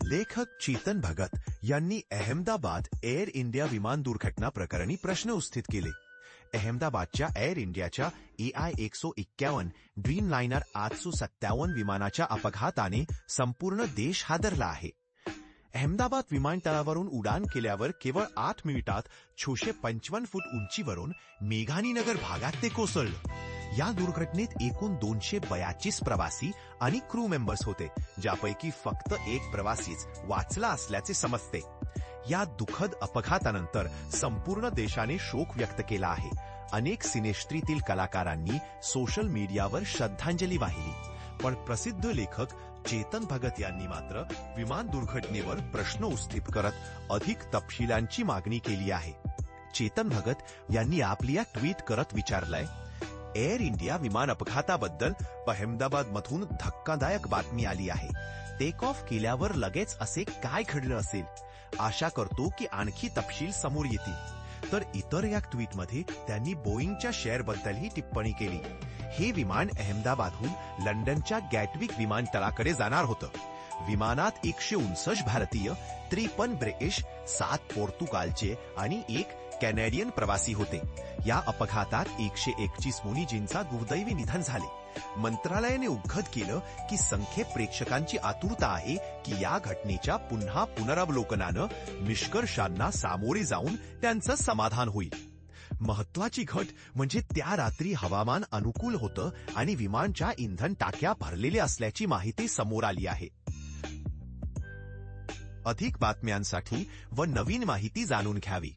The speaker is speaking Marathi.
लेखक चेतन भगत यांनी अहमदाबाद एअर इंडिया विमान दुर्घटना प्रकरणी प्रश्न उपस्थित केले. अहमदाबादच्या एअर इंडियाच्या AI-151 ड्रीमलाइनर 857 विमानाच्या अपघाताने संपूर्ण देश हादरला आहे. अहमदाबाद विमानतळावरून उड्डाण केल्यावर केवळ 8 मिनिटात 655 फूट उंचीवरून मेघानीनगर भागात ते कोसळलं. या दुर्घटनेत एकूण 242 प्रवासी आणि क्रू मेंबर्स होते, ज्यापैकी फक्त एक प्रवासीच वाचला असल्याचे समजते. या दुःखद अपघातानंतर संपूर्ण देशाने शोक व्यक्त केला आहे. अनेक सिनेसृष्टीतील कलाकारांनी सोशल मीडियावर श्रद्धांजली वाहिली. पण प्रसिद्ध लेखक चेतन भगत यांनी मात्र विमान दुर्घटनेवर प्रश्न उपस्थित करत अधिक तपशिलांची मागणी केली आहे. चेतन भगत यांनी आपली ट्विट करत विचारलंय, एअर इंडिया विमान अपघाताबद्दल अहमदाबादमधून धक्कादायक बातमी आली आहे. टेक ऑफ केल्यावर लगेच असे काय घडलं असेल? आशा करतो की आणखी तपशील समोर येतील. तर इतर या ट्विटमध्ये त्यांनी बोईंगच्या शेअरबद्दलही टिप्पणी केली. हे विमान अहमदाबादहून लंडनच्या गॅटविक विमानतळाकडे जाणार होतं. विमानात 159 भारतीय, 53 ब्रिटिश, 7 पोर्तुगालचे आणि 1 कॅनेडियन प्रवासी होते. या अपघातात 131 मुनीजींचा दुर्दैवी निधन झाले. मंत्रालयाने उघड केलं की संख्येत प्रेक्षकांची आतुरता आहे की या घटनेच्या पुन्हा पुनरावलोकनानं निष्कर्षांना सामोरे जाऊन त्यांचं समाधान होईल. महत्वाची घट म्हणजे त्या रात्री हवामान अनुकूल होतं आणि विमानच्या इंधन टाक्या भरलेल्या असल्याची माहिती समोर आली आहे. अधिक बातम्यांसाठी व नवीन माहिती जाणून घ्यावी